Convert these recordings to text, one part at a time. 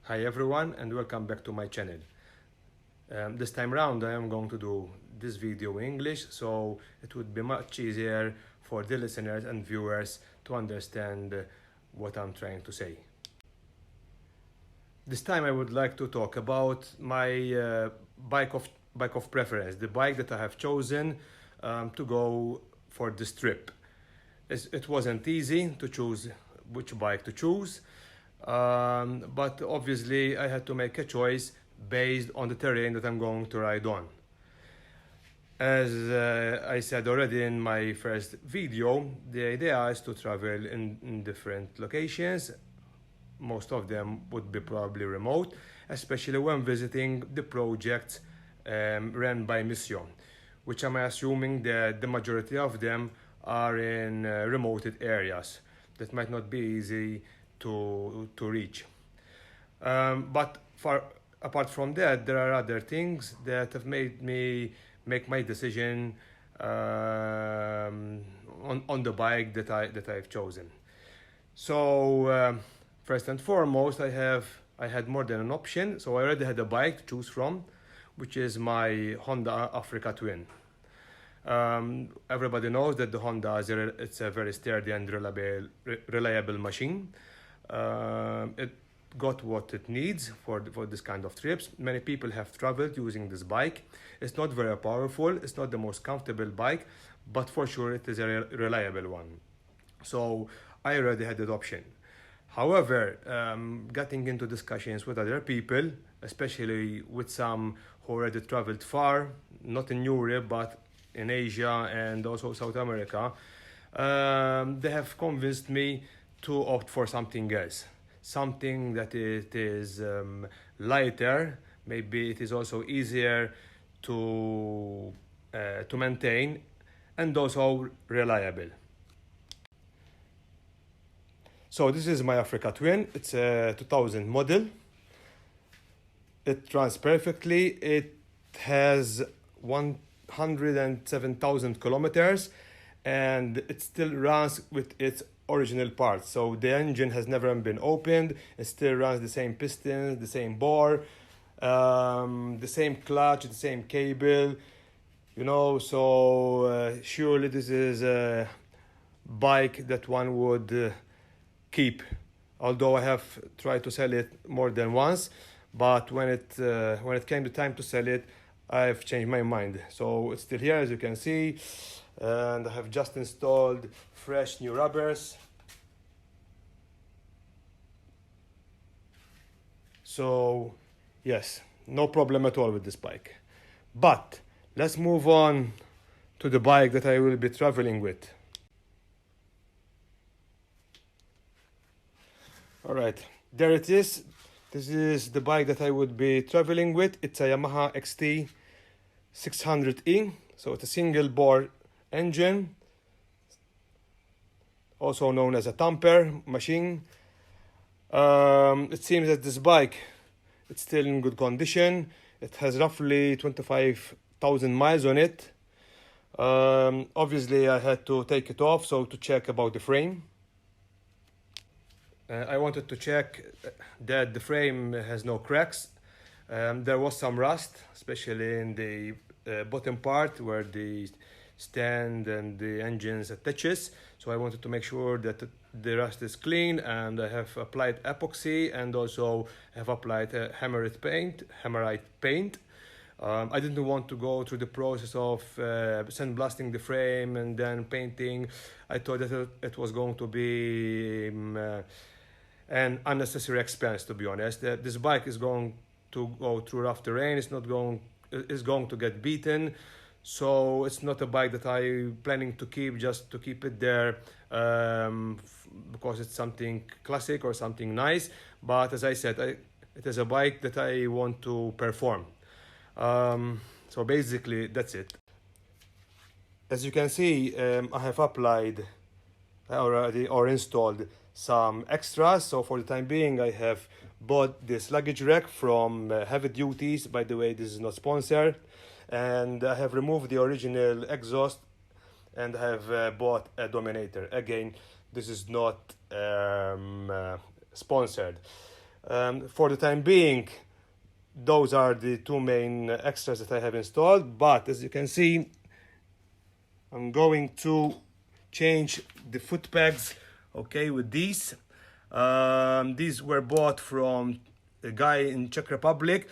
Hi everyone and welcome back to my channel. This time around I am going to do this video in English, so it would be much easier for the listeners and viewers to understand what I'm trying to say. This time I would like to talk about my bike of preference, the bike that I have chosen to go for this trip. It wasn't easy to choose which bike to choose. But obviously I had to make a choice based on the terrain that I'm going to ride on. As I said already in my first video, the idea is to travel in different locations. Most of them would be probably remote, especially when visiting the projects run by Mission, which I'm assuming that the majority of them are in remote areas that might not be easy to reach. But apart from that, there are other things that have made me make my decision on the bike that I've chosen. So first and foremost, I had more than an option. So I already had a bike to choose from, which is my Honda Africa Twin. Everybody knows that the Honda it's a very sturdy and reliable machine. It got what it needs for this kind of trips. Many people have traveled using this bike. It's not very powerful, it's not the most comfortable bike, but for sure it is a reliable one. So I already had that option. However, getting into discussions with other people, especially with some who already traveled far, not in Europe, but in Asia and also South America, they have convinced me to opt for something else, something that it is lighter. Maybe it is also easier to maintain and also reliable. So this is my Africa Twin. It's a 2000 model. It runs perfectly. It has 107,000 kilometers and it still runs with its original parts. So the engine has never been opened. It still runs the same pistons, the same bore, the same clutch, the same cable, so surely this is a bike that one would keep, although I have tried to sell it more than once, but when it came the time to sell it, I've changed my mind. So it's still here, as you can see, and I have just installed fresh new rubbers. So yes, no problem at all with this bike. But let's move on to the bike that I will be traveling with. All right, there it is. This is the bike that I would be traveling with. It's a Yamaha XT 600E. So it's a single bore engine, also known as a tamper machine. It seems that this bike, it's still in good condition. It has roughly 25,000 miles on it. Obviously I had to take it off so to check about the frame. I wanted to check that the frame has no cracks. There was some rust, especially in the bottom part where the stand and the engines attaches. So I wanted to make sure that the rust is clean, and I have applied epoxy and also have applied Hammerite paint. I didn't want to go through the process of sandblasting the frame and then painting. I thought that it was going to be an unnecessary expense, to be honest. This bike is going to go through rough terrain. It's going to get beaten. So it's not a bike that I'm planning to keep just to keep it there because it's something classic or something nice. But as I said, it is a bike that I want to perform. So basically that's it. As you can see, I have applied already or installed some extras. So for the time being, I have bought this luggage rack from Heavy Duties. By the way, this is not sponsored. And I have removed the original exhaust and have bought a Dominator. Again, this is not sponsored. For the time being, those are the two main extras that I have installed, but as you can see, I'm going to change the foot pegs, okay, with these. These were bought from a guy in Czech Republic,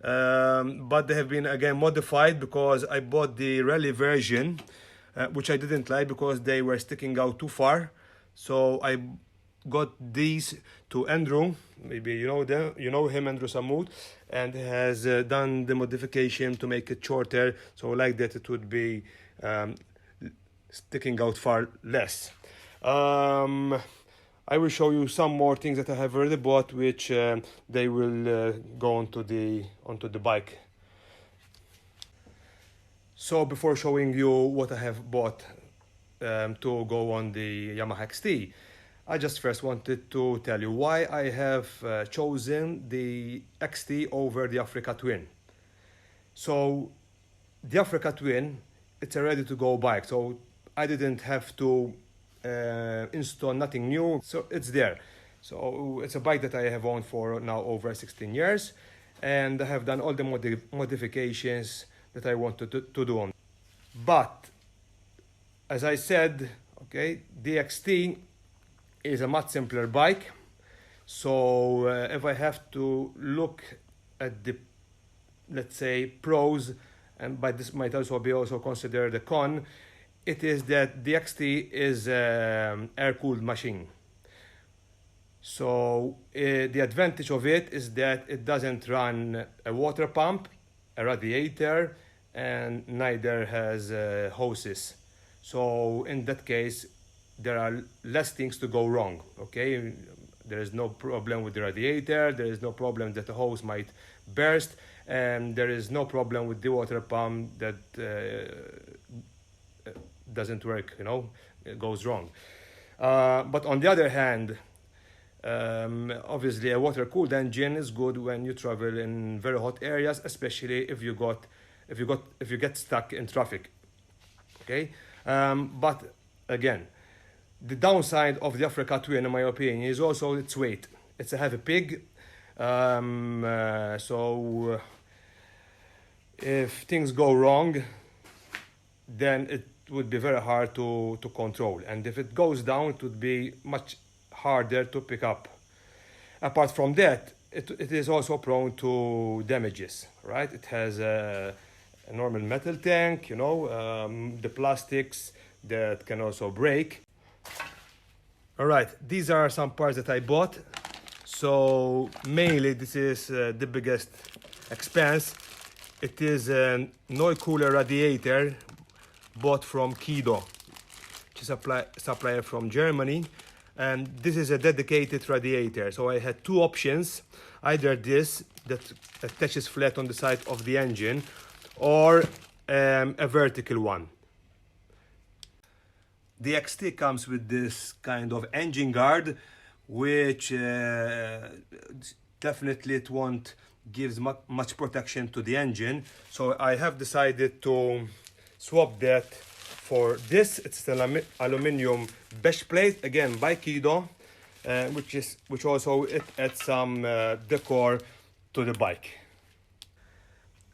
but they have been again modified because I bought the rally version, which I didn't like because they were sticking out too far. So I got these to Andrew, maybe you know him, Andrew Samud, and has done the modification to make it shorter, so like that it would be sticking out far less. I will show you some more things that I have already bought, which they will go onto the bike. So before showing you what I have bought to go on the Yamaha XT, I just first wanted to tell you why I have chosen the XT over the Africa Twin. So the Africa Twin, it's a ready-to-go bike, so I didn't have to install nothing new, so it's there. So it's a bike that I have owned for now over 16 years, and I have done all the modifications that I wanted to do on. But as I said, okay, the XT is a much simpler bike. So if I have to look at the, let's say, pros, and by this might also be considered a con, it is that the XT is an air-cooled machine. So the advantage of it is that it doesn't run a water pump, a radiator, and neither has hoses. So in that case, there are less things to go wrong, okay? There is no problem with the radiator, there is no problem that the hose might burst, and there is no problem with the water pump that doesn't work, it goes wrong. But on the other hand, obviously a water-cooled engine is good when you travel in very hot areas, especially if you get stuck in traffic, okay? But again, the downside of the Africa Twin, in my opinion, is also its weight. It's a heavy pig, so if things go wrong, then it would be very hard to control, and if it goes down, it would be much harder to pick up. Apart from that, it is also prone to damages, right? It has a normal metal tank, the plastics that can also break. All right, these are some parts that I bought. So mainly this is the biggest expense. It is an oil cooler radiator bought from Kido, which is a supplier from Germany. And this is a dedicated radiator. So I had two options, either this that attaches flat on the side of the engine, or a vertical one. The XT comes with this kind of engine guard, which definitely it won't give much protection to the engine. So I have decided to swap that for this. It's an aluminium mesh plate, again by Kido, which also adds some decor to the bike.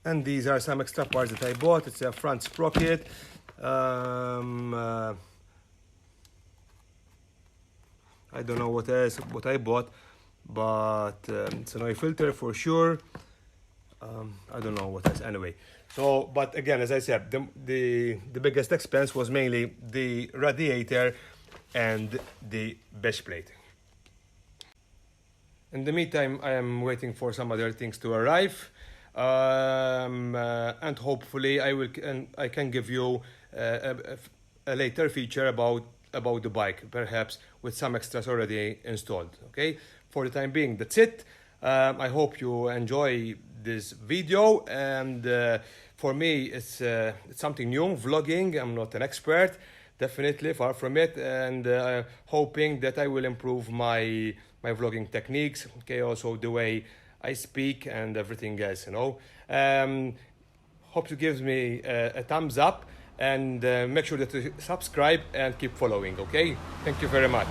And these are some extra parts that I bought. It's a front sprocket. I don't know what I bought, but it's an oil filter for sure. I don't know what else. Anyway, so but again, as I said, the biggest expense was mainly the radiator and the mesh plate. In the meantime, I am waiting for some other things to arrive, and hopefully I can give you a later feature about the bike, perhaps with some extras already installed. Okay, for the time being, that's it. I hope you enjoy this video, and for me it's something new, vlogging. I'm not an expert, definitely far from it, and hoping that I will improve my vlogging techniques, okay, also the way I speak and everything else, hope you give me a thumbs up, and make sure that you subscribe and keep following, okay? Thank you very much.